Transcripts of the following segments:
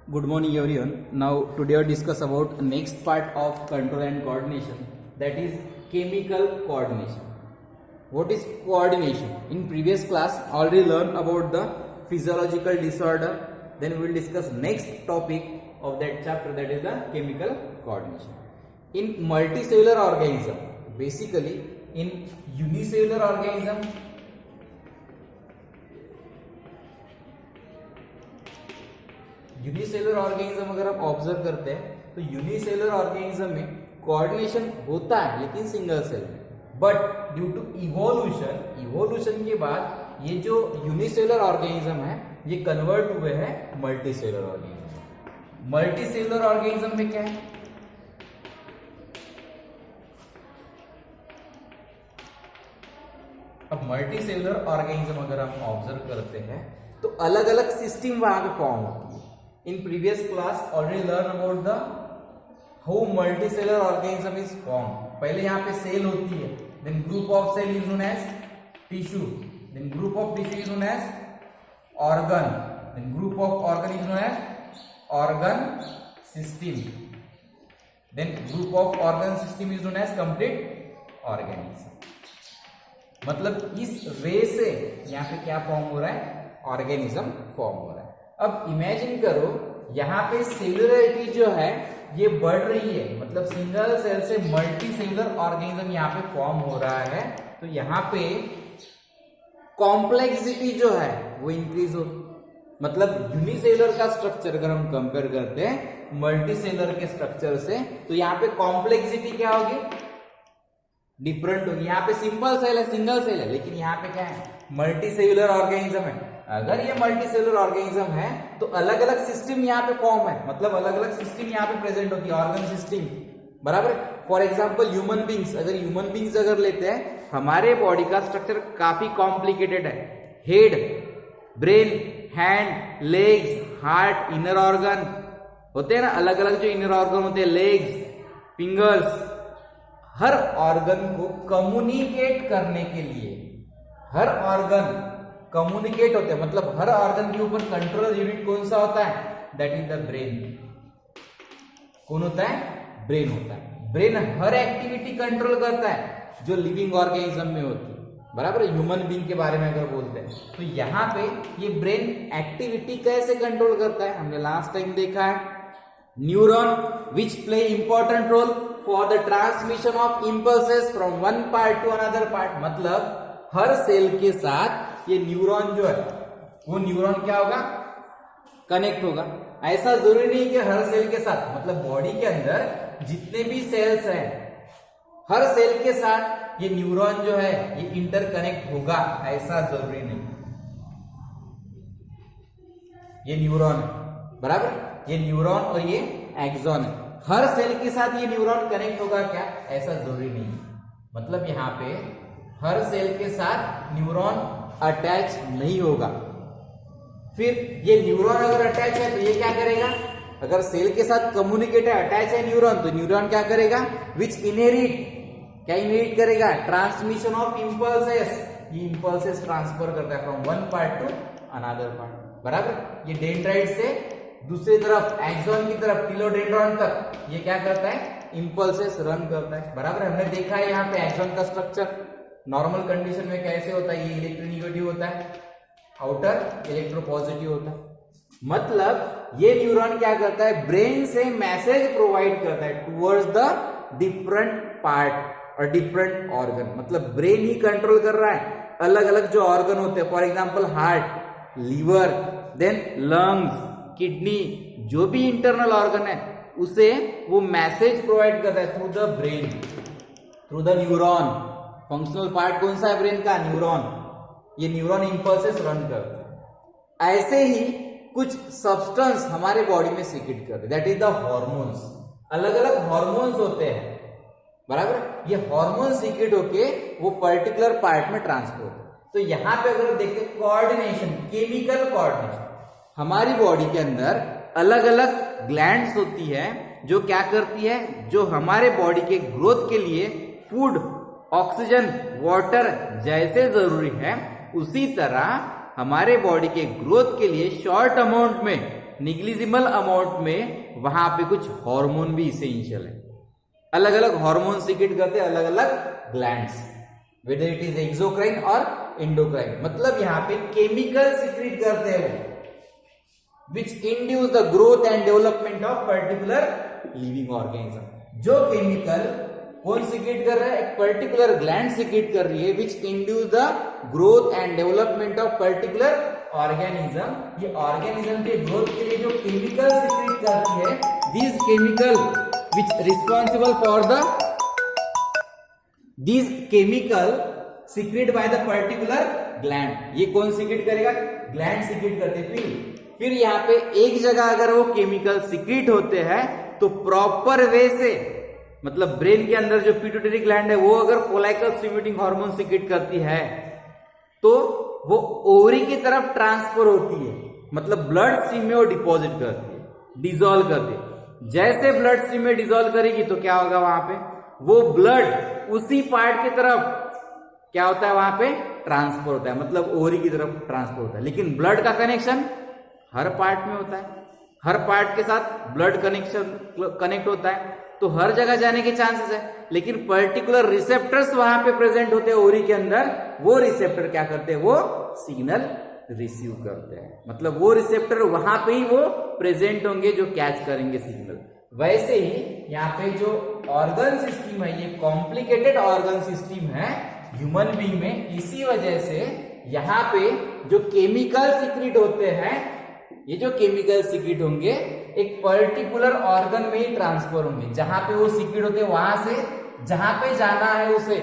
Good morning everyone. Now today we'll discuss about next part of control and coordination, that is chemical coordination. What is coordination? In previous class already learned about the physiological disorder. Then we will discuss next topic of that chapter, that is the chemical coordination. In multicellular organism, basically in unicellular organism, unicellular organism अगर आप observe करते हैं तो unicellular organism में coordination होता है लेकिन single cell में, बट ड्यू टू इवोल्यूशन के बाद ये जो यूनिसेलुलर ऑर्गेनिज्म है ये कन्वर्ट हुए हैं मल्टीसेलुलर ऑर्गेनिज्म। मल्टीसेलुलर ऑर्गेनिज्म में क्या है, अब मल्टीसेलुलर ऑर्गेनिज्म अगर हम ऑब्जर्व करते हैं तो अलग अलग सिस्टम वहां पे फॉर्म होती है। In previous class already learn about the how multicellular organism is formed. पहले यहाँ पे सेल होती है, then group of cell is known as tissue, then group of tissue is known as organ, then group of organ is known as organ system, then group of organ system is known as complete organism. मतलब इस वे से यहाँ पे क्या form हो रहा है, organism form हो रहा है। अब इमेजिन करो यहाँ पे सेलुलरिटी जो है ये बढ़ रही है, मतलब सिंगल सेल से मल्टी सेलुलर ऑर्गेनिज्म यहाँ पे फॉर्म हो रहा है, तो यहाँ पे कॉम्प्लेक्सिटी जो है वो इंक्रीज हो, मतलब यूनिसेलुलर का स्ट्रक्चर अगर हम कंपेयर करते हैं मल्टी सेलुलर के स्ट्रक्चर से तो यहाँ पे कॉम्प्लेक्सिटी क्या होगी, डिफरेंट होगी। यहाँ पे सिंपल सेल है, सिंगल सेल है, लेकिन यहाँ पे क्या है, मल्टी सेलुलर ऑर्गेनिज्म है। अगर ये मल्टीसेलुलर ऑर्गेनिज्म है तो अलग अलग सिस्टम यहाँ पे फॉर्म है, मतलब अलग अलग सिस्टम यहाँ पे प्रेजेंट होती है, ऑर्गन सिस्टम, बराबर। फॉर एग्जांपल ह्यूमन बींग्स, अगर ह्यूमन बींग्स अगर लेते हैं, हमारे बॉडी का स्ट्रक्चर काफी कॉम्प्लिकेटेड है। Head, brain, hand, legs, heart, inner organ होते हैं ना, अलग अलग जो इनर ऑर्गन होते हैं, लेग्स, फिंगर्स, हर ऑर्गन को कम्युनिकेट करने के लिए हर ऑर्गन कम्युनिकेट होते हैं, मतलब हर ऑर्गन के ऊपर कंट्रोल यूनिट कौन सा होता है, दैट इज द ब्रेन। कौन होता है, ब्रेन होता है। ब्रेन हर एक्टिविटी कंट्रोल करता है जो लिविंग ऑर्गेनिज्म में होती है, बराबर। ह्यूमन बीइंग के बारे में अगर बोलते हैं तो यहाँ पे ये ब्रेन एक्टिविटी कैसे कंट्रोल करता है, हमने लास्ट टाइम देखा है। Neuron which play important role for the transmission of impulses from one part to another part, मतलब हर सेल के साथ ये न्यूरॉन जो है वो न्यूरॉन क्या होगा, कनेक्ट होगा। ऐसा जरूरी नहीं कि हर सेल के साथ, मतलब बॉडी के अंदर जितने भी सेल्स हैं हर सेल के साथ ये न्यूरॉन जो है ये इंटरकनेक्ट होगा, ऐसा जरूरी नहीं। ये न्यूरॉन है, बराबर, ये न्यूरॉन और ये एक्सॉन है, हर सेल के साथ ये न्यूरॉन कनेक्ट होगा क्या, ऐसा जरूरी नहीं। मतलब यहाँ पे हर सेल के साथ न्यूरॉन अटैच नहीं होगा। फिर ये न्यूरॉन अगर अटैच है तो ये क्या करेगा, अगर सेल के साथ कम्युनिकेट है, अटैच है न्यूरॉन, तो न्यूरॉन क्या करेगा, विच इनहेरिट, क्या इनहेरिट करेगा, ट्रांसमिशन ऑफ इंपल्सेस, ये इंपल्सेस ट्रांसफर करता है from one part to another part, बराबर। ये डेंड्राइट से दूसरी तरफ एक्सॉन की तरफ टिलोडेंड्रॉन तक ये क्या करता है, इंपल्सेस रन करता है, बराबर। हमने देखा है यहाँ पे एक्सॉन का स्ट्रक्चर नॉर्मल कंडीशन में कैसे होता है, ये इलेक्ट्रोनेगेटिव होता है, आउटर इलेक्ट्रोपॉजिटिव होता है। मतलब ये न्यूरॉन क्या करता है, ब्रेन से मैसेज प्रोवाइड करता है टुवर्ड्स द डिफरेंट पार्ट और डिफरेंट ऑर्गन, मतलब ब्रेन ही कंट्रोल कर रहा है अलग अलग जो ऑर्गन होते हैं, for example heart, liver, then lungs, kidney, जो भी इंटरनल ऑर्गन है उसे वो मैसेज प्रोवाइड करता है through the brain, through the neuron. Functional part कौन सा है ब्रेन का, न्यूरॉन। ये न्यूरॉन इंपल्सेस रन करता है। ऐसे ही कुछ सब्सटेंस हमारे बॉडी में सीक्रेट करते हैं, दैट इज द हार्मोन्स। अलग अलग हार्मोन्स होते हैं, बराबर। ये हार्मोन सीक्रेट होके वो पर्टिकुलर पार्ट में ट्रांसफर होते हैं। तो यहाँ पे अगर देखते कोऑर्डिनेशन, केमिकल कोऑर्डिनेशन, हमारी बॉडी के अंदर अलग अलग ग्लैंड्स होती है जो क्या करती है, जो हमारे बॉडी के ग्रोथ के लिए फूड, ऑक्सीजन, वाटर जैसे जरूरी है उसी तरह हमारे बॉडी के ग्रोथ के लिए शॉर्ट अमाउंट में निग्लिजिबल अमाउंट में वहां पे कुछ हार्मोन भी इसेंशियल है। अलग अलग हार्मोन सीक्रेट करते हैं अलग अलग glands, whether it is exocrine और एंडोक्राइन। मतलब यहाँ पे केमिकल सीक्रेट करते हैं वो, which induce the growth and development of particular living organism. जो केमिकल कौन सीक्रेट कर रहा है, एक पर्टिकुलर ग्लैंड सीक्रेट कर रही है, which induce the growth and development of particular organism. ये ऑर्गेनिज्म के ग्रोथ के लिए जो केमिकल सीक्रेट करती है, this chemical which responsible for the this chemical secret by the particular gland. ये कौन सीक्रेट करेगा, ग्लैंड सीक्रेट करते हैं। फिर यहाँ पे एक जगह अगर वो केमिकल सीक्रेट होते हैं तो प्रॉपर वे से, मतलब ब्रेन के अंदर जो पिट्यूटरी ग्लैंड है वो अगर फोलाइकल स्टिमुलेटिंग हार्मोन सीक्रेट करती है तो वो ओवरी की तरफ ट्रांसफर होती है, मतलब ब्लड स्ट्रीम में वो डिपॉजिट करती है, डिसॉल्व करती है। जैसे ब्लड स्ट्रीम में डिसॉल्व करेगी तो क्या होगा, वहां पे वो ब्लड उसी पार्ट की तरफ क्या होता है, वहां पे ट्रांसफर होता है, मतलब ओवरी की तरफ ट्रांसफर होता है। लेकिन ब्लड का कनेक्शन हर पार्ट में होता है, हर पार्ट के साथ ब्लड कनेक्ट होता है, तो हर जगह जाने के चांसेस है। लेकिन पर्टिकुलर रिसेप्टर्स वहां पे प्रेजेंट होते हैं ओवरी के अंदर, वो रिसेप्टर क्या करते हैं, वो सिग्नल रिसीव करते हैं, मतलब वो रिसेप्टर वहां पे ही वो प्रेजेंट होंगे जो कैच करेंगे सिग्नल। वैसे ही यहाँ पे जो ऑर्गन सिस्टम है, ये कॉम्प्लिकेटेड ऑर्गन सिस्टम है ह्यूमन बीइंग में। इसी वजह से यहाँ पे जो केमिकल सीक्रेट होते हैं, ये जो केमिकल सीक्रेट होंगे एक पर्टिकुलर ऑर्गन में ही ट्रांसफर होंगे। जहां पे वो सीक्रेट होते हैं वहां से जहां पे जाना है उसे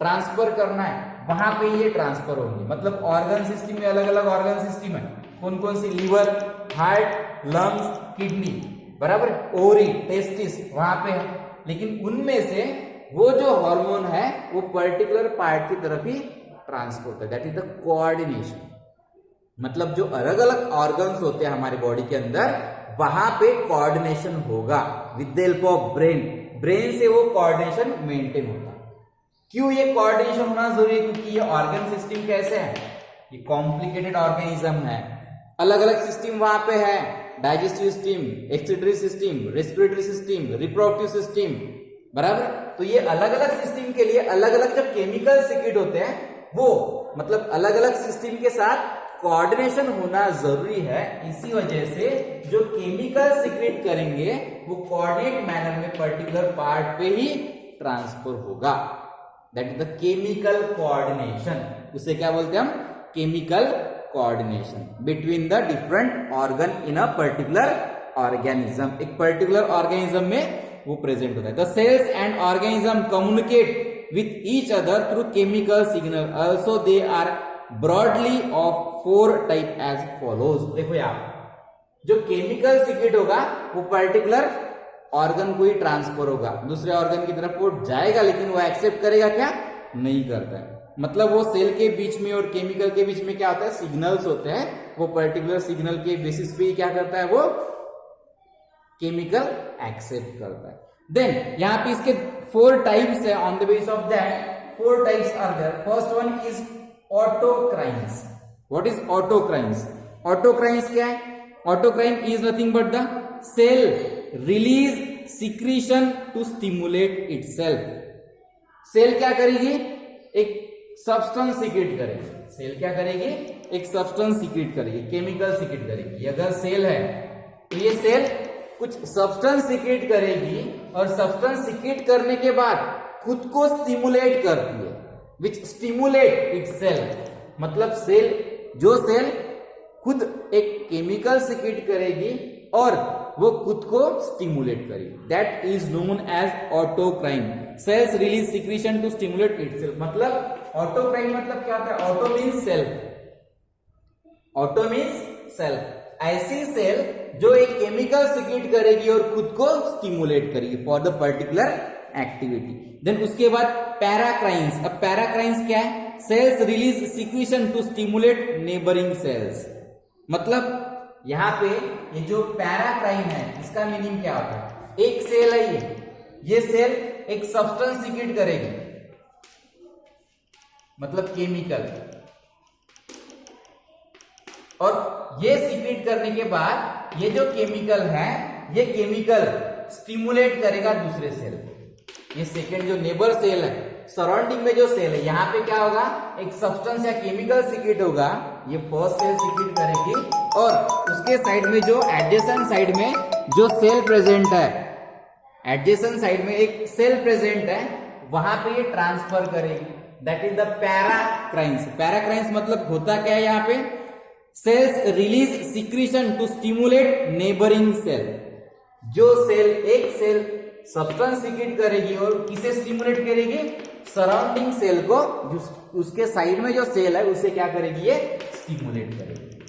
ट्रांसफर करना है, वहां पे ये ट्रांसफर होंगे। मतलब ऑर्गन सिस्टम में अलग अलग ऑर्गन सिस्टम है, कौन कौन सी, लिवर, हार्ट, लंग्स, किडनी, बराबर, ओरी, टेस्टिस वहां पे है। लेकिन उनमें से वो जो हार्मोन है वो पर्टिकुलर पार्ट की तरफ ही ट्रांसफर होता है, दैट इज द कोऑर्डिनेशन। मतलब जो अलग अलग ऑर्गन्स होते हैं हमारे बॉडी के अंदर, वहां पे कोऑर्डिनेशन होगा with the help of brain. Brain से वो कोऑर्डिनेशन मेंटेन होगा। क्यों ये कोऑर्डिनेशन होना जरूरी है, क्योंकि ये ऑर्गन सिस्टम कैसे है, ये कॉम्प्लिकेटेड ऑर्गेनिज्म है, अलग अलग सिस्टम वहां पे है, digestive system, excretory system, respiratory system, reproductive system, बराबर। तो ये अलग अलग सिस्टम के लिए अलग अलग जो केमिकल सीक्रेट होते हैं वो, मतलब अलग अलग सिस्टम के साथ कोऑर्डिनेशन होना जरूरी है। इसी वजह से जो केमिकल सीक्रेट करेंगे वो कोऑर्डिनेट मैनर में पर्टिकुलर पार्ट पे ही ट्रांसफर होगा, that is the chemical coordination. उसे क्या बोलते हैं हम, chemical coordination between the different organ in a particular organism. एक पर्टिकुलर ऑर्गेनिज्म में वो प्रेजेंट होता है। The cells and organism communicate with each other through chemical signal, also they are broadly of 4 type as follows. देखो यार, जो chemical secret होगा वो पर्टिकुलर ऑर्गन को ही ट्रांसफर होगा, दूसरे ऑर्गन की तरफ वो जाएगा, लेकिन वो एक्सेप्ट करेगा क्या, नहीं करता है। मतलब वो सेल के बीच में और केमिकल के बीच में क्या होता है, सिग्नल्स होते हैं, वो पर्टिकुलर सिग्नल के बेसिस पे क्या करता है, वो केमिकल एक्सेप्ट करता है। देन यहाँ पे इसके 4 टाइप्स है। On the base of that 4 types are there. First one is autocrines. What is autocrines? Autocrines क्या है? Autocrine is nothing but the cell release secretion to stimulate itself. Cell क्या करेगी, एक सब्सटेंस सीक्रेट करेगी। Cell क्या करेगी, एक substance secrete करेगी, केमिकल सीक्रेट करेगी। अगर सेल है तो ये सेल कुछ सब्सटेंस सीक्रेट करेगी और सब्सटेंस सीक्रेट करने के बाद खुद को स्टिमुलेट करती है, विच स्टिमुलेट इटसेल्फ। मतलब सेल, जो सेल खुद एक केमिकल सीक्रेट करेगी और वो खुद को स्टिमुलेट करेगी, that is known as autocrine. Cells release secretion to stimulate itself. मतलब ऑटोक्राइन मतलब क्या होता है, auto means self, auto means self. ऐसी सेल जो एक केमिकल सीक्रेट करेगी और खुद को स्टिमुलेट करेगी for the particular activity. Then उसके बाद पैराक्राइन्स। अब पैराक्राइन्स क्या है, cells release secretion to stimulate neighbouring cells. मतलब यहां पे ये जो पैराक्राइन है इसका मीनिंग क्या होता है, एक सेल है, ये सेल एक सब्सटेंस सीक्रेट करेगी, मतलब केमिकल, और ये सीक्रेट करने के बाद ये जो केमिकल है ये केमिकल स्टिमुलेट करेगा दूसरे सेल को। ये सेकेंड जो नेबर सेल है, सराउंडिंग में जो सेल है, यहाँ पे क्या होगा, एक सब्सटेंस या केमिकल सीक्रेट होगा, ये फर्स्ट सेल सीक्रेट करेगी और उसके साइड में जो एडजेसेंट साइड में जो सेल प्रेजेंट है, एडजेसेंट साइड में एक सेल प्रेजेंट है, वहां पे ये ट्रांसफर करेगी, that is the paracrines. Paracrines मतलब होता क्या है, यहाँ पे cells release secretion to stimulate neighbouring cell. जो सेल, एक सेल सब्सटेंस सीक्रेट करेगी और किसे स्टिमुलेट करेगी, सराउंडिंग सेल को, उसके साइड में जो सेल है उसे क्या करेगी, ये स्टिमुलेट करेगी।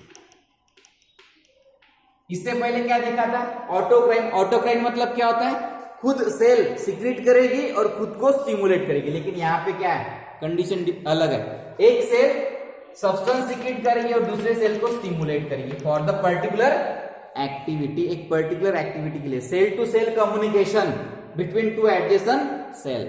इससे पहले क्या देखा था, ऑटोक्राइन। ऑटोक्राइन मतलब क्या होता है, खुद सेल सीक्रेट करेगी और खुद को स्टिमुलेट करेगी, लेकिन यहाँ पे क्या है, कंडीशन अलग है। एक सेल सब्सटेंस सीक्रेट करेगी और दूसरे सेल को स्टिमुलेट करेगी फॉर द पर्टिकुलर एक्टिविटी, एक पर्टिकुलर एक्टिविटी के लिए। Cell to cell communication between two adjacent cell,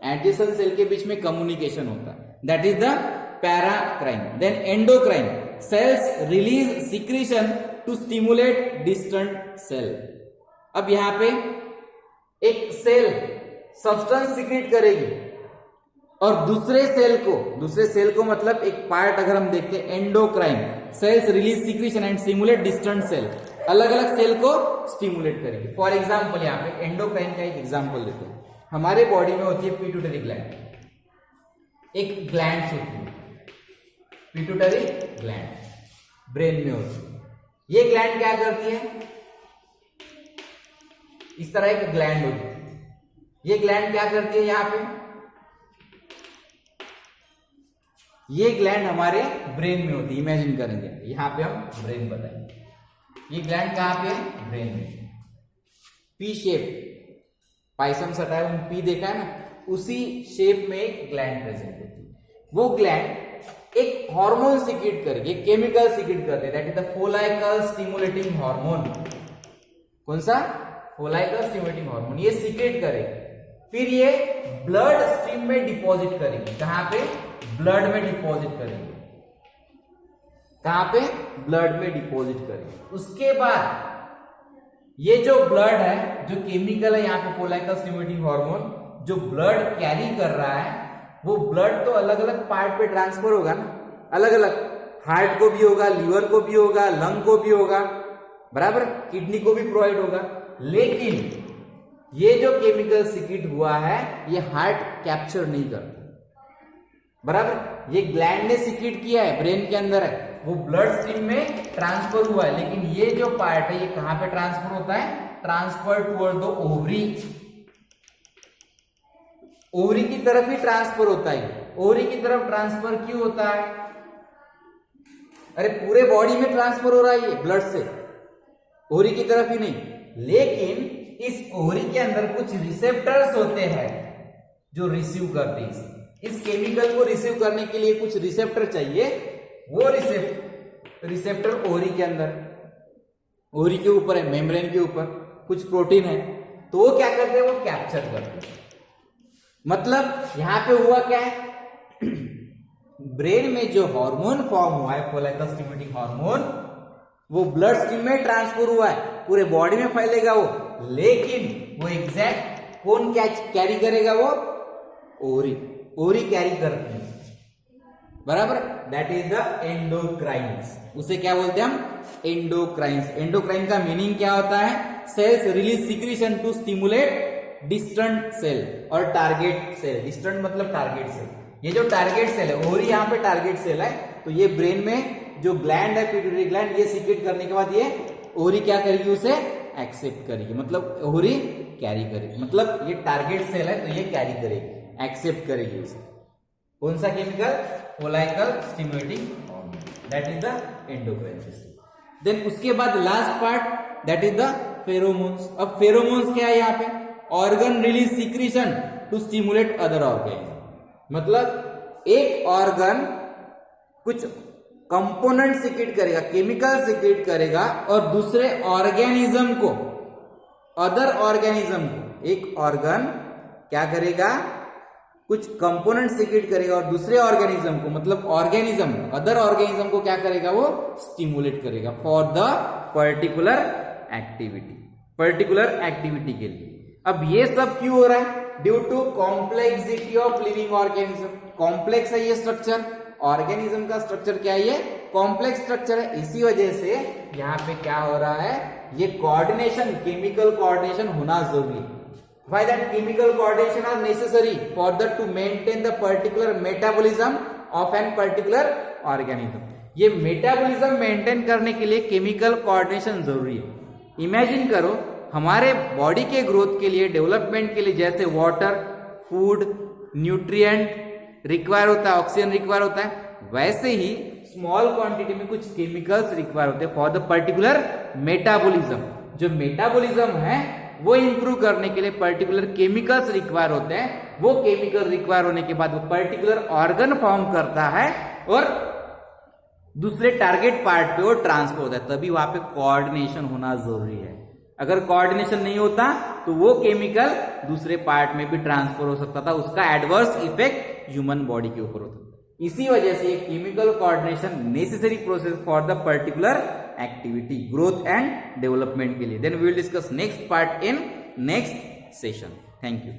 adjacent cell के बीच में कम्युनिकेशन होता है, that is the paracrine. Then endocrine, cells release secretion to stimulate distant cell. अब यहां पे एक सेल सब्सटेंस सीक्रेट करेगी और दूसरे सेल को मतलब एक पार्ट अगर हम देखते हैं, endocrine, cells release secretion and stimulate distant cell, अलग अलग सेल को स्टिमुलेट करेगी। फॉर एग्जाम्पल यहाँ पे एंडोक्राइन का एक एग्जाम्पल देते हैं। हमारे बॉडी में होती है पिट्यूटरी ग्लैंड, एक ग्लैंड होती है पिट्यूटरी ग्लैंड, ब्रेन में होती है। ये ग्लैंड क्या करती है, इस तरह एक ग्लैंड होती है। ये ग्लैंड क्या करती है, यहाँ पे ये ग्लैंड हमारे ब्रेन में होती है, इमेजिन करेंगे, यहां पे हम ब्रेन बताएंगे। ये ग्लैंड कहां पे है, ब्रेन में। पी शेप, पाइसम सटाइम पी देखा है ना, उसी शेप में एक ग्लैंड प्रेजेंट होती है। वो ग्लैंड एक हार्मोन सीक्रेट करके, केमिकल सीक्रेट करते हैं, that is the follicle stimulating hormone. कौन सा, फोलाइकल स्टिमुलेटिंग हार्मोन। ये सीक्रेट करेगी, फिर ये ब्लड स्ट्रीम में डिपॉजिट करेगी। कहां पे, ब्लड में डिपॉजिट करेंगे। कहां पे, ब्लड में डिपॉजिट करेंगे। उसके बाद ये जो ब्लड है, जो केमिकल है यहाँ पे फोलाइकल स्टिमुलेटिंग हार्मोन, जो ब्लड कैरी कर रहा है, वो ब्लड तो अलग अलग पार्ट पे ट्रांसफर होगा ना, अलग अलग, हार्ट को भी होगा, लीवर को भी होगा, लंग को भी होगा, बराबर, किडनी को भी प्रोवाइड होगा। लेकिन ये जो केमिकल सीक्रेट हुआ है, ये हार्ट कैप्चर नहीं करता, बराबर। ये ग्लैंड ने सीक्रेट किया है, ब्रेन के अंदर है, वो ब्लड स्ट्रीम में ट्रांसफर हुआ है, लेकिन ये जो पार्ट है, ये कहां पे ट्रांसफर होता है, transfer toward the ovary. Ovary की तरफ ही ट्रांसफर होता है। ओवरी की तरफ ट्रांसफर क्यों होता है, अरे पूरे बॉडी में ट्रांसफर हो रहा है ये ब्लड से, ओवरी की तरफ ही नहीं। लेकिन इस ओवरी के अंदर कुछ रिसेप्टर्स होते हैं जो रिसीव करते हैं इस केमिकल को रिसीव करने के लिए कुछ रिसेप्टर चाहिए। वो रिसेप्टर ओवरी के अंदर, ओवरी के ऊपर है, मेम्ब्रेन के ऊपर कुछ प्रोटीन है, तो वो क्या करते हैं, वो कैप्चर करते हैं। मतलब यहां पे हुआ क्या है, ब्रेन में जो हार्मोन फॉर्म हुआ है, फोलाइकल स्टिमुलेटिंग हार्मोन, वो ब्लड स्ट्रीम में ट्रांसफर हुआ है, पूरे बॉडी में फैलेगा वो, लेकिन वो एग्जैक्ट कौन कैरी करेगा, वो ओवरी कैरी करती है, बराबर। That is the endocrines. उसे क्या बोलते हैं हम, एंडोक्राइन्स। एंडोक्राइन का मीनिंग क्या होता है, cells release secretion to stimulate distant cell और टारगेट सेल। डिस्टेंट मतलब टारगेट सेल। ये जो टारगेट सेल है, ओवरी यहाँ पे टारगेट सेल है, तो ये ब्रेन में जो ग्लैंड है, पिट्यूटरी ग्लैंड, ये सीक्रेट करने के बाद ये ओवरी क्या करेगी, उसे एक्सेप्ट करेगी, मतलब ओवरी कैरी करेगी, मतलब ये टारगेट सेल है तो ये कैरी करेगी, एक्सेप्ट करेगी उसे। कौन सा chemical, follicle stimulating hormone, that is the endocrine system. Then उसके बाद last part, that is the pheromones. अब फेरोमोन्स क्या है, यहाँ पे organ release secretion to stimulate other organ. मतलब एक ऑर्गन कुछ कंपोनेंट सीक्रेट करेगा, केमिकल सीक्रेट करेगा और दूसरे ऑर्गेनिज्म को, अदर ऑर्गेनिज्म को, एक ऑर्गन क्या करेगा, कुछ कंपोनेंट सीक्रेट करेगा और दूसरे ऑर्गेनिज्म को, मतलब ऑर्गेनिज्म, अदर ऑर्गेनिज्म को क्या करेगा, वो स्टिमुलेट करेगा for the particular activity, particular activity के लिए। अब ये सब क्यों हो रहा है? Due to complexity of living organism. Complex है ये स्ट्रक्चर, ऑर्गेनिज्म का स्ट्रक्चर क्या है? ये कॉम्प्लेक्स स्ट्रक्चर है। इसी वजह से यहाँ पे क्या हो रहा है, ये कोऑर्डिनेशन, केमिकल कोऑर्डिनेशन होना जरूरी है। Why that chemical coordination are necessary for that to maintain the particular metabolism of an particular organism. ये मेटाबॉलिज्म मेंटेन करने के लिए केमिकल कोऑर्डिनेशन जरूरी है। इमेजिन करो हमारे बॉडी के ग्रोथ के लिए, डेवलपमेंट के लिए जैसे वाटर, फूड, न्यूट्रिएंट रिक्वायर होता है, ऑक्सीजन रिक्वायर होता है, वैसे ही स्मॉल क्वांटिटी में कुछ केमिकल्स रिक्वायर होते हैं फॉर द पर्टिकुलर मेटाबॉलिज्म। जो मेटाबॉलिज्म है वो इंप्रूव करने के लिए पर्टिकुलर केमिकल्स रिक्वायर होते हैं। वो केमिकल रिक्वायर होने के बाद वो पर्टिकुलर ऑर्गन फॉर्म करता है और दूसरे टारगेट पार्ट पे वो ट्रांसफर होता है, तभी वहां पे कोऑर्डिनेशन होना जरूरी है। अगर कोऑर्डिनेशन नहीं होता तो वो केमिकल दूसरे पार्ट में भी ट्रांसफर हो सकता था, उसका एडवर्स इफेक्ट ह्यूमन बॉडी के ऊपर होता। इसी वजह से chemical coordination necessary process for the particular activity, growth and development के लिए। Then we will discuss next part in next session. Thank you.